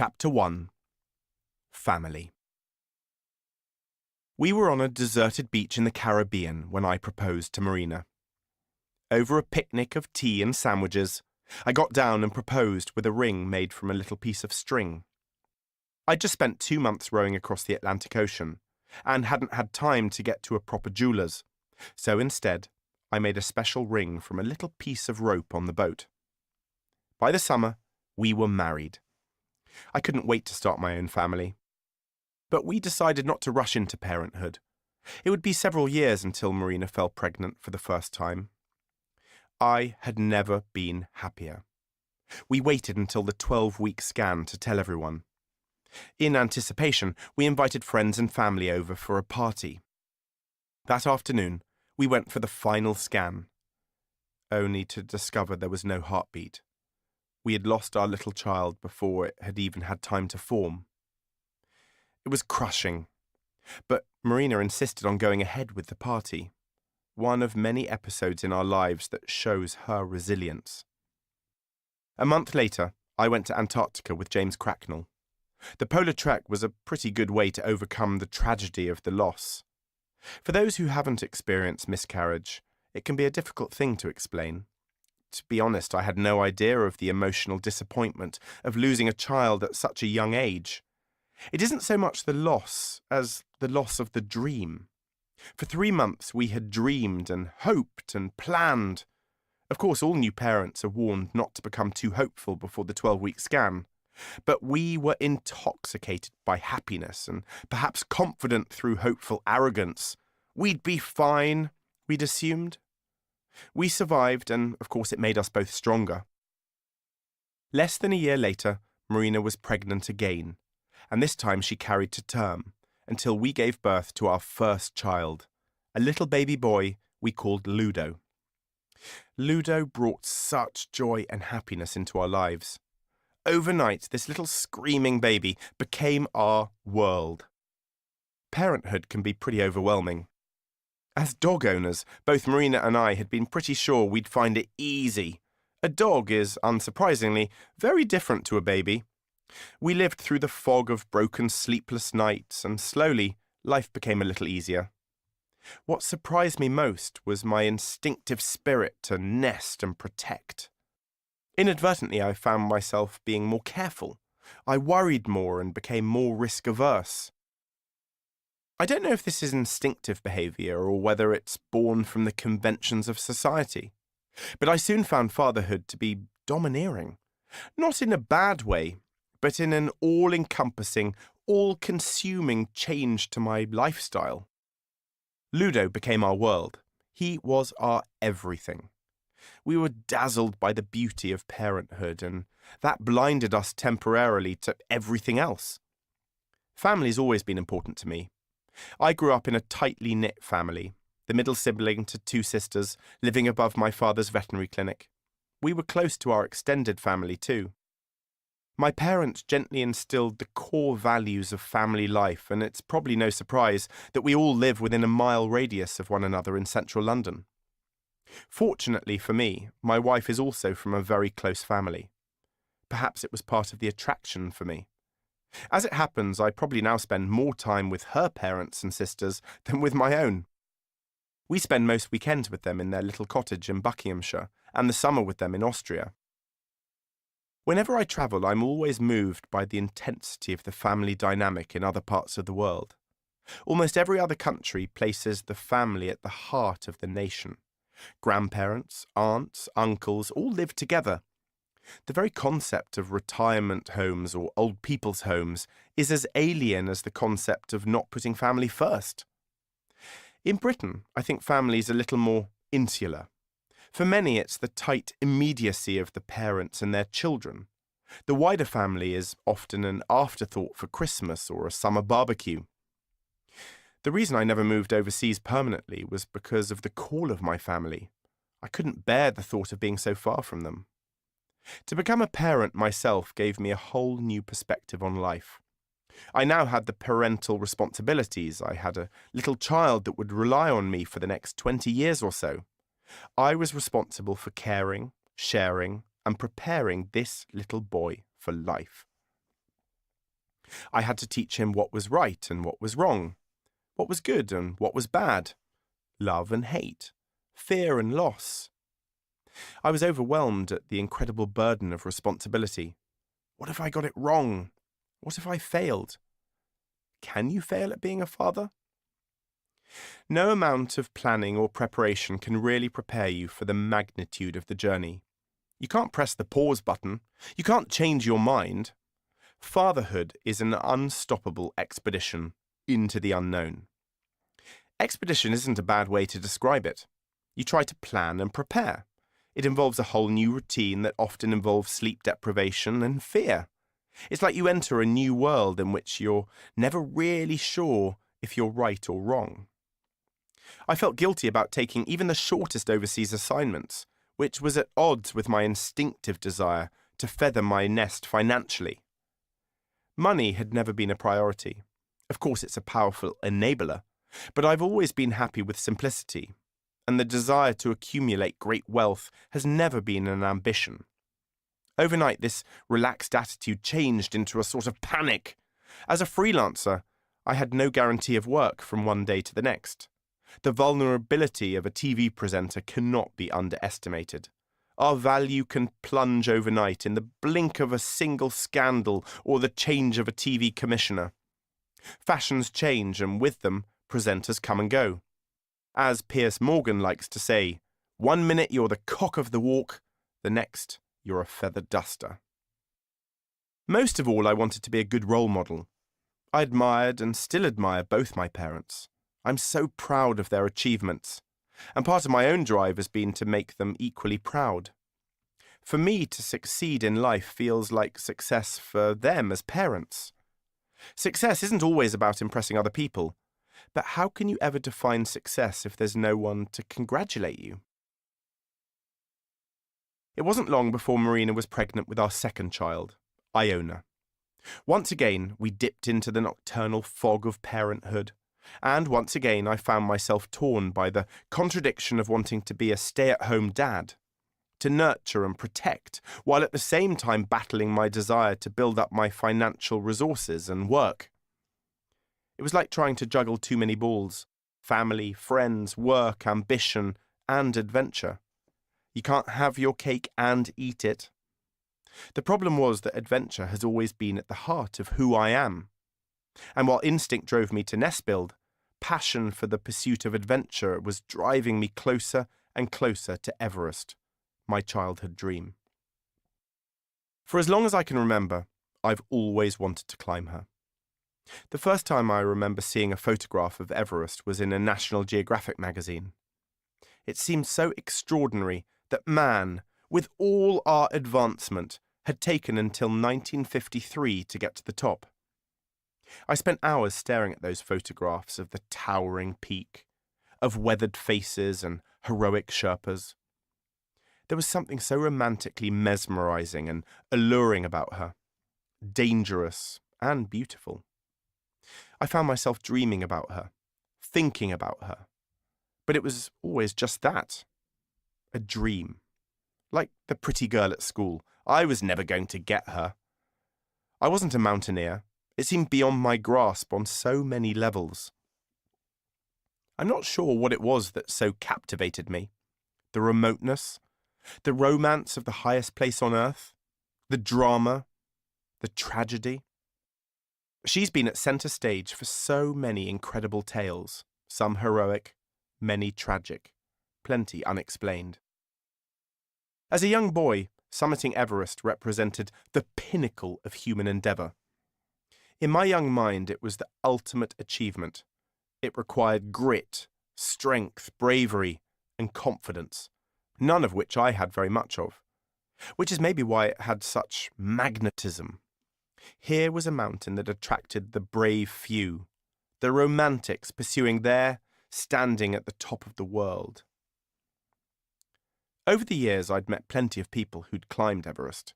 Chapter 1. Family. We were on a deserted beach in the Caribbean when I proposed to Marina. Over a picnic of tea and sandwiches, I got down and proposed with a ring made from a little piece of string. I'd just spent 2 months rowing across the Atlantic Ocean and hadn't had time to get to a proper jeweller's, so instead I made a special ring from a little piece of rope on the boat. By the summer, we were married. I couldn't wait to start my own family. But we decided not to rush into parenthood. It would be several years until Marina fell pregnant for the first time. I had never been happier. We waited until the 12-week scan to tell everyone. In anticipation, we invited friends and family over for a party. That afternoon, we went for the final scan, only to discover there was no heartbeat. We had lost our little child before it had even had time to form. It was crushing, but Marina insisted on going ahead with the party, one of many episodes in our lives that shows her resilience. A month later, I went to Antarctica with James Cracknell. The polar trek was a pretty good way to overcome the tragedy of the loss. For those who haven't experienced miscarriage, it can be a difficult thing to explain. To be honest, I had no idea of the emotional disappointment of losing a child at such a young age. It isn't so much the loss as the loss of the dream. For 3 months we had dreamed and hoped and planned. Of course, all new parents are warned not to become too hopeful before the 12-week scan. But we were intoxicated by happiness and perhaps confident through hopeful arrogance. We'd be fine, we'd assumed. We survived, and of course it made us both stronger. Less than a year later, Marina was pregnant again, and this time she carried to term, until we gave birth to our first child, a little baby boy we called Ludo. Ludo brought such joy and happiness into our lives. Overnight, this little screaming baby became our world. Parenthood can be pretty overwhelming. As dog owners, both Marina and I had been pretty sure we'd find it easy. A dog is, unsurprisingly, very different to a baby. We lived through the fog of broken sleepless nights, and slowly, life became a little easier. What surprised me most was my instinctive spirit to nest and protect. Inadvertently, I found myself being more careful. I worried more and became more risk-averse. I don't know if this is instinctive behaviour or whether it's born from the conventions of society, but I soon found fatherhood to be domineering. Not in a bad way, but in an all-encompassing, all-consuming change to my lifestyle. Ludo became our world. He was our everything. We were dazzled by the beauty of parenthood, and that blinded us temporarily to everything else. Family's always been important to me. I grew up in a tightly knit family, the middle sibling to 2 sisters, living above my father's veterinary clinic. We were close to our extended family too. My parents gently instilled the core values of family life, and it's probably no surprise that we all live within a mile radius of one another in central London. Fortunately for me, my wife is also from a very close family. Perhaps it was part of the attraction for me. As it happens, I probably now spend more time with her parents and sisters than with my own. We spend most weekends with them in their little cottage in Buckinghamshire, and the summer with them in Austria. Whenever I travel, I'm always moved by the intensity of the family dynamic in other parts of the world. Almost every other country places the family at the heart of the nation. Grandparents, aunts, uncles all live together. The very concept of retirement homes or old people's homes is as alien as the concept of not putting family first. In Britain, I think family's a little more insular. For many, it's the tight immediacy of the parents and their children. The wider family is often an afterthought for Christmas or a summer barbecue. The reason I never moved overseas permanently was because of the call of my family. I couldn't bear the thought of being so far from them. To become a parent myself gave me a whole new perspective on life. I now had the parental responsibilities. I had a little child that would rely on me for the next 20 years or so. I was responsible for caring, sharing, and preparing this little boy for life. I had to teach him what was right and what was wrong, what was good and what was bad, love and hate, fear and loss. I was overwhelmed at the incredible burden of responsibility. What if I got it wrong? What if I failed? Can you fail at being a father? No amount of planning or preparation can really prepare you for the magnitude of the journey. You can't press the pause button. You can't change your mind. Fatherhood is an unstoppable expedition into the unknown. Expedition isn't a bad way to describe it. You try to plan and prepare. It involves a whole new routine that often involves sleep deprivation and fear. It's like you enter a new world in which you're never really sure if you're right or wrong. I felt guilty about taking even the shortest overseas assignments, which was at odds with my instinctive desire to feather my nest financially. Money had never been a priority. Of course, it's a powerful enabler, but I've always been happy with simplicity, and the desire to accumulate great wealth has never been an ambition. Overnight, this relaxed attitude changed into a sort of panic. As a freelancer, I had no guarantee of work from one day to the next. The vulnerability of a TV presenter cannot be underestimated. Our value can plunge overnight in the blink of a single scandal or the change of a TV commissioner. Fashions change, and with them, presenters come and go. As Piers Morgan likes to say, 1 minute you're the cock of the walk, the next you're a feather duster. Most of all, I wanted to be a good role model. I admired and still admire both my parents. I'm so proud of their achievements, and part of my own drive has been to make them equally proud. For me to succeed in life feels like success for them as parents. Success isn't always about impressing other people, but how can you ever define success if there's no one to congratulate you? It wasn't long before Marina was pregnant with our second child, Iona. Once again, we dipped into the nocturnal fog of parenthood, and once again I found myself torn by the contradiction of wanting to be a stay-at-home dad, to nurture and protect, while at the same time battling my desire to build up my financial resources and work. It was like trying to juggle too many balls: family, friends, work, ambition, and adventure. You can't have your cake and eat it. The problem was that adventure has always been at the heart of who I am. And while instinct drove me to nest build, passion for the pursuit of adventure was driving me closer and closer to Everest, my childhood dream. For as long as I can remember, I've always wanted to climb her. The first time I remember seeing a photograph of Everest was in a National Geographic magazine. It seemed so extraordinary that man, with all our advancement, had taken until 1953 to get to the top. I spent hours staring at those photographs of the towering peak, of weathered faces and heroic Sherpas. There was something so romantically mesmerizing and alluring about her, dangerous and beautiful. I found myself dreaming about her, thinking about her, but it was always just that, a dream. Like the pretty girl at school, I was never going to get her. I wasn't a mountaineer. It seemed beyond my grasp on so many levels. I'm not sure what it was that so captivated me. The remoteness, the romance of the highest place on earth, the drama, the tragedy. She's been at centre stage for so many incredible tales, some heroic, many tragic, plenty unexplained. As a young boy, summiting Everest represented the pinnacle of human endeavour. In my young mind, it was the ultimate achievement. It required grit, strength, bravery, and confidence, none of which I had very much of, which is maybe why it had such magnetism. Here was a mountain that attracted the brave few, the romantics pursuing their standing at the top of the world. Over the years, I'd met plenty of people who'd climbed Everest.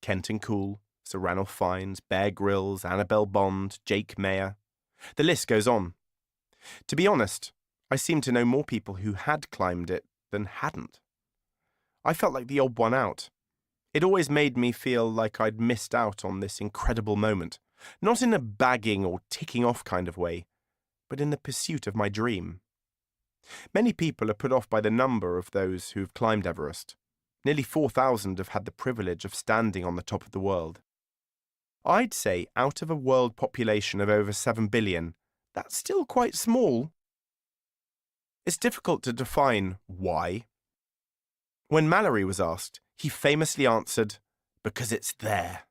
Kenton Cool, Sir Ranulph Fiennes, Bear Grylls, Annabelle Bond, Jake Mayer. The list goes on. To be honest, I seemed to know more people who had climbed it than hadn't. I felt like the odd one out. It always made me feel like I'd missed out on this incredible moment, Not in a bagging or ticking off kind of way, but in the pursuit of my dream. Many people are put off by the number of those who've climbed Everest. Nearly 4,000 have had the privilege of standing on the top of the world. I'd say out of a world population of over 7 billion, that's still quite small. It's difficult to define why. When Mallory was asked, he famously answered, "Because it's there."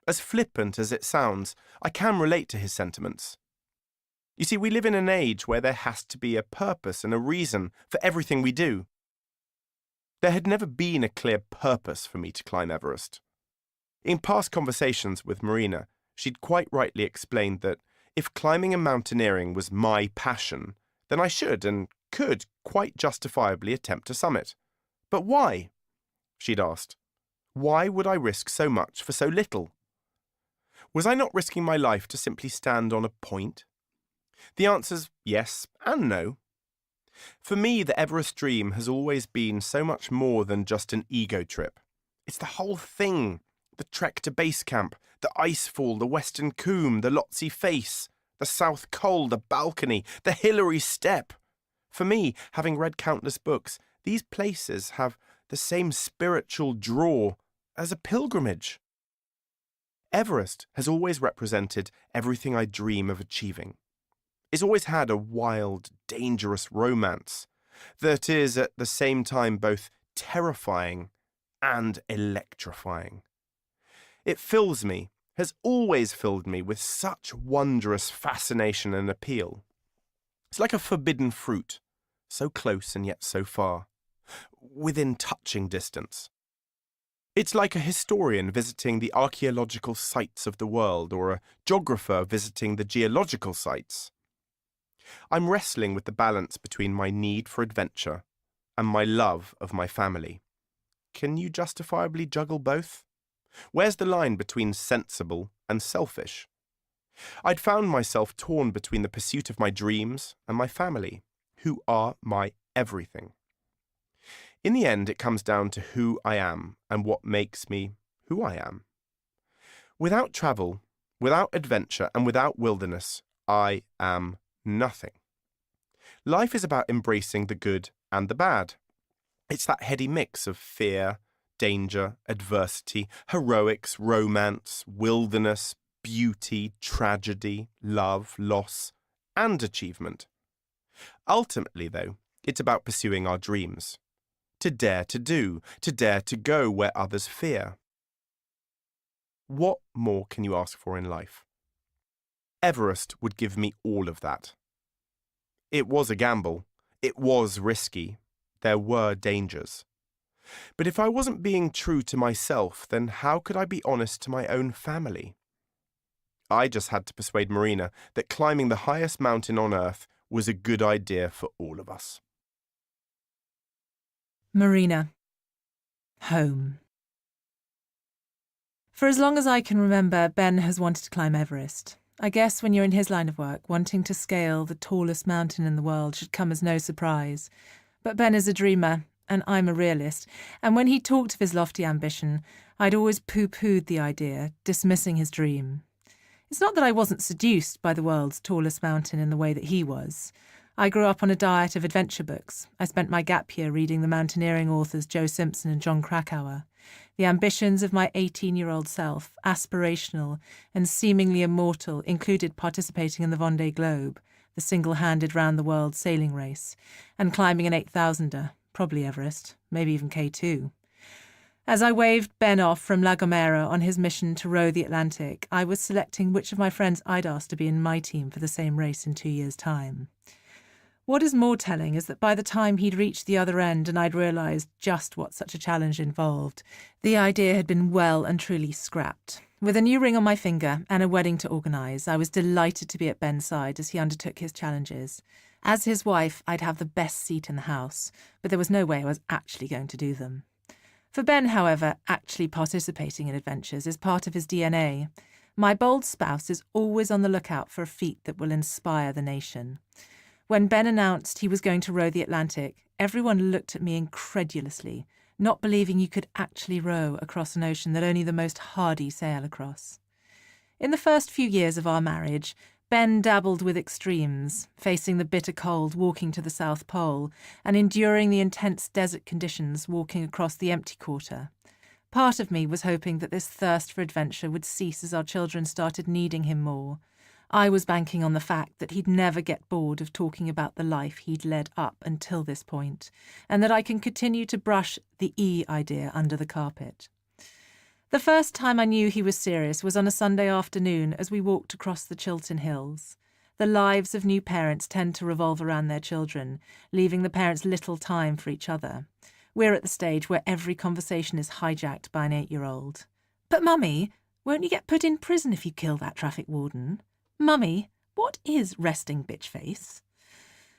As flippant as it sounds, I can relate to his sentiments. You see, we live in an age where there has to be a purpose and a reason for everything we do. There had never been a clear purpose for me to climb Everest. In past conversations with Marina, she'd quite rightly explained that if climbing and mountaineering was my passion, then I should and could quite justifiably attempt to summit. But why? She'd asked. Why would I risk so much for so little? Was I not risking my life to simply stand on a point? The answer's yes and no. For me, the Everest dream has always been so much more than just an ego trip. It's the whole thing. The trek to base camp, the icefall, the western combe, the Lhotse face, the South Col, the balcony, the Hillary Step. For me, having read countless books, these places have the same spiritual draw as a pilgrimage. Everest has always represented everything I dream of achieving. It's always had a wild, dangerous romance that is at the same time both terrifying and electrifying. It fills me, has always filled me with such wondrous fascination and appeal. It's like a forbidden fruit, so close and yet so far, within touching distance. It's like a historian visiting the archaeological sites of the world or a geographer visiting the geological sites. I'm wrestling with the balance between my need for adventure and my love of my family. Can you justifiably juggle both? Where's the line between sensible and selfish? I'd found myself torn between the pursuit of my dreams and my family, who are my everything. In the end, it comes down to who I am and what makes me who I am. Without travel, without adventure, and without wilderness, I am nothing. Life is about embracing the good and the bad. It's that heady mix of fear, danger, adversity, heroics, romance, wilderness, beauty, tragedy, love, loss, and achievement. Ultimately, though, it's about pursuing our dreams. To dare to do, to dare to go where others fear. What more can you ask for in life? Everest would give me all of that. It was a gamble. It was risky. There were dangers. But if I wasn't being true to myself, then how could I be honest to my own family? I just had to persuade Marina that climbing the highest mountain on Earth was a good idea for all of us. Marina. Home. For as long as I can remember, Ben has wanted to climb Everest. I guess when you're in his line of work, wanting to scale the tallest mountain in the world should come as no surprise. But Ben is a dreamer, and I'm a realist, and when he talked of his lofty ambition, I'd always pooh-poohed the idea, dismissing his dream. It's not that I wasn't seduced by the world's tallest mountain in the way that he was. I grew up on a diet of adventure books. I spent my gap year reading the mountaineering authors Joe Simpson and John Krakauer. The ambitions of my 18-year-old self, aspirational and seemingly immortal, included participating in the Vendée Globe, the single-handed round-the-world sailing race, and climbing an 8,000er, probably Everest, maybe even K2. As I waved Ben off from La Gomera on his mission to row the Atlantic, I was selecting which of my friends I'd asked to be in my team for the same race in 2 years' time. What is more telling is that by the time he'd reached the other end and I'd realised just what such a challenge involved, the idea had been well and truly scrapped. With a new ring on my finger and a wedding to organise, I was delighted to be at Ben's side as he undertook his challenges. As his wife, I'd have the best seat in the house, but there was no way I was actually going to do them. For Ben, however, actually participating in adventures is part of his DNA. My bold spouse is always on the lookout for a feat that will inspire the nation. When Ben announced he was going to row the Atlantic, everyone looked at me incredulously, not believing you could actually row across an ocean that only the most hardy sail across. In the first few years of our marriage, Ben dabbled with extremes, facing the bitter cold walking to the South Pole and enduring the intense desert conditions walking across the empty quarter. Part of me was hoping that this thirst for adventure would cease as our children started needing him more. I was banking on the fact that he'd never get bored of talking about the life he'd led up until this point, and that I can continue to brush the E idea under the carpet. The first time I knew he was serious was on a Sunday afternoon as we walked across the Chiltern Hills. The lives of new parents tend to revolve around their children, leaving the parents little time for each other. We're at the stage where every conversation is hijacked by an 8-year-old. "But Mummy, won't you get put in prison if you kill that traffic warden? Mummy, what is resting bitch face?"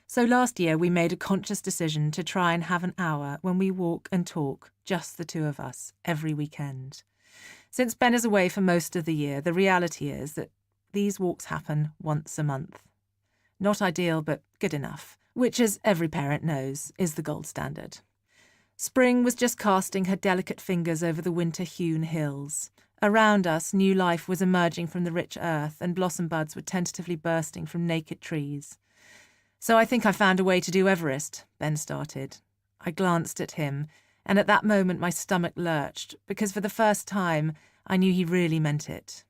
So last year we made a conscious decision to try and have an hour when we walk and talk, just the two of us, every weekend. Since Ben is away for most of the year, the reality is that these walks happen once a month. Not ideal, but good enough, which, as every parent knows, is the gold standard. Spring was just casting her delicate fingers over the winter-hewn hills. Around us, new life was emerging from the rich earth, and blossom buds were tentatively bursting from naked trees. "So I think I found a way to do Everest," Ben started. I glanced at him, and at that moment my stomach lurched, because for the first time I knew he really meant it.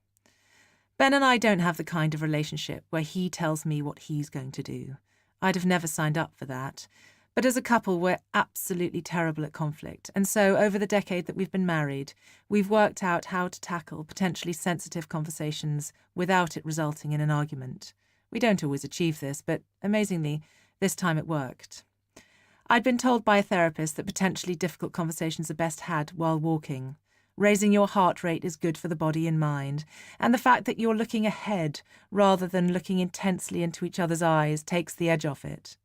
Ben and I don't have the kind of relationship where he tells me what he's going to do. I'd have never signed up for that. But as a couple, we're absolutely terrible at conflict, and so over the decade that we've been married, we've worked out how to tackle potentially sensitive conversations without it resulting in an argument. We don't always achieve this, but amazingly, this time it worked. I'd been told by a therapist that potentially difficult conversations are best had while walking. Raising your heart rate is good for the body and mind, and the fact that you're looking ahead rather than looking intensely into each other's eyes takes the edge off it.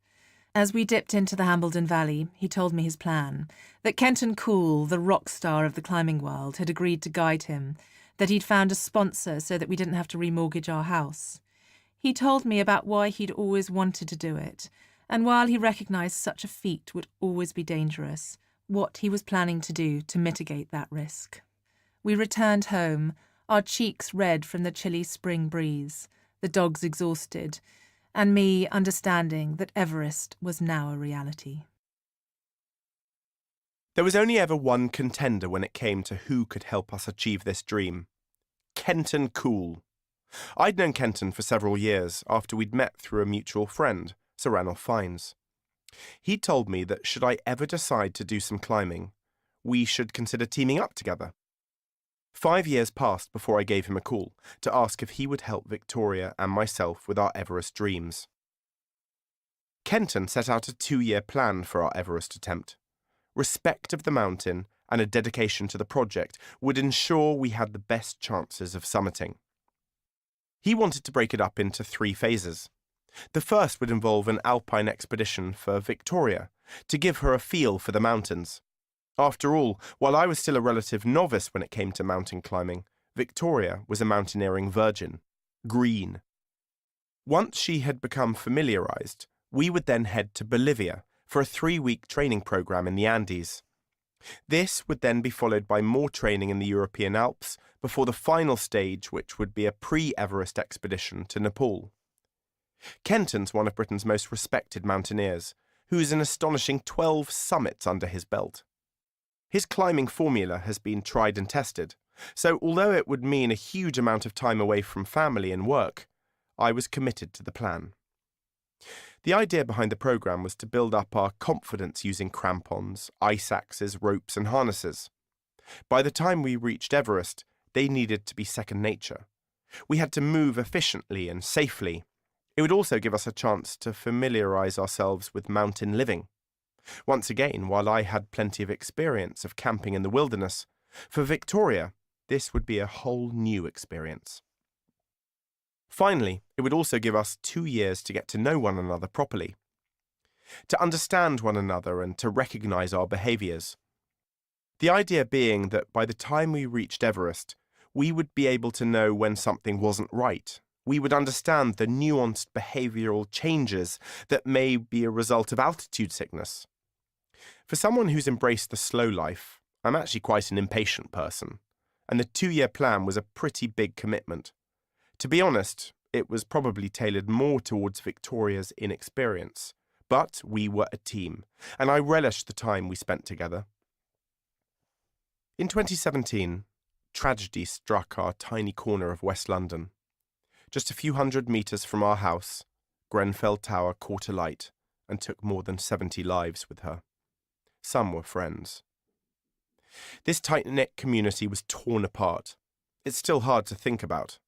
As we dipped into the Hambledon Valley, he told me his plan, that Kenton Cool, the rock star of the climbing world, had agreed to guide him, that he'd found a sponsor so that we didn't have to remortgage our house. He told me about why he'd always wanted to do it, and while he recognised such a feat would always be dangerous, what he was planning to do to mitigate that risk. We returned home, our cheeks red from the chilly spring breeze, the dogs exhausted, and me understanding that Everest was now a reality. There was only ever one contender when it came to who could help us achieve this dream. Kenton Cool. I'd known Kenton for several years after we'd met through a mutual friend, Sir Ranulph Fiennes. He told me that should I ever decide to do some climbing, we should consider teaming up together. 5 years passed before I gave him a call to ask if he would help Victoria and myself with our Everest dreams. Kenton set out a 2-year plan for our Everest attempt. Respect of the mountain and a dedication to the project would ensure we had the best chances of summiting. He wanted to break it up into 3 phases. The first would involve an alpine expedition for Victoria, to give her a feel for the mountains. After all, while I was still a relative novice when it came to mountain climbing, Victoria was a mountaineering virgin. Green. Once she had become familiarized, we would then head to Bolivia for a 3-week training program in the Andes. This would then be followed by more training in the European Alps before the final stage, which would be a pre-Everest expedition to Nepal. Kenton's one of Britain's most respected mountaineers, who's an astonishing 12 summits under his belt. His climbing formula has been tried and tested, so although it would mean a huge amount of time away from family and work, I was committed to the plan. The idea behind the programme was to build up our confidence using crampons, ice axes, ropes and harnesses. By the time we reached Everest, they needed to be second nature. We had to move efficiently and safely. It would also give us a chance to familiarise ourselves with mountain living. Once again, while I had plenty of experience of camping in the wilderness, for Victoria, this would be a whole new experience. Finally, it would also give us 2 years to get to know one another properly, to understand one another and to recognise our behaviours. The idea being that by the time we reached Everest, we would be able to know when something wasn't right. We would understand the nuanced behavioural changes that may be a result of altitude sickness. For someone who's embraced the slow life, I'm actually quite an impatient person, and the 2-year plan was a pretty big commitment. To be honest, it was probably tailored more towards Victoria's inexperience, but we were a team, and I relished the time we spent together. In 2017, tragedy struck our tiny corner of West London. Just a few hundred metres from our house, Grenfell Tower caught alight and took more than 70 lives with her. Some were friends. This tight-knit community was torn apart. It's still hard to think about.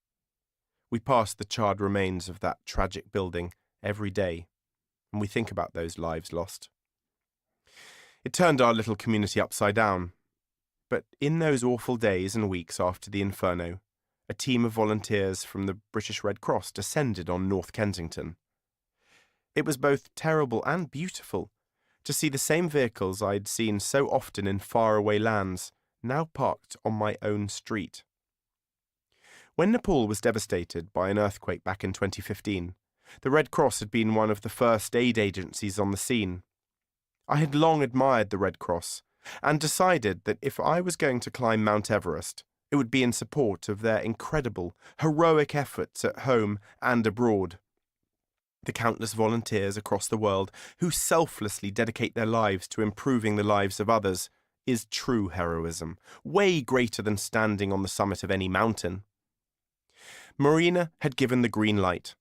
We pass the charred remains of that tragic building every day, and we think about those lives lost. It turned our little community upside down. But in those awful days and weeks after the inferno, a team of volunteers from the British Red Cross descended on North Kensington. It was both terrible and beautiful to see the same vehicles I'd seen so often in faraway lands now parked on my own street. When Nepal was devastated by an earthquake back in 2015, the Red Cross had been one of the first aid agencies on the scene. I had long admired the Red Cross and decided that if I was going to climb Mount Everest, it would be in support of their incredible, heroic efforts at home and abroad. The countless volunteers across the world who selflessly dedicate their lives to improving the lives of others is true heroism, way greater than standing on the summit of any mountain. Marina had given the green light.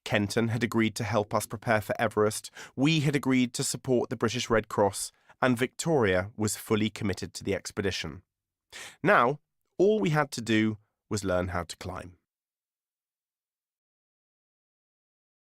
Kenton had agreed to help us prepare for Everest. We had agreed to support the British Red Cross, and Victoria was fully committed to the expedition. Now, all we had to do was learn how to climb.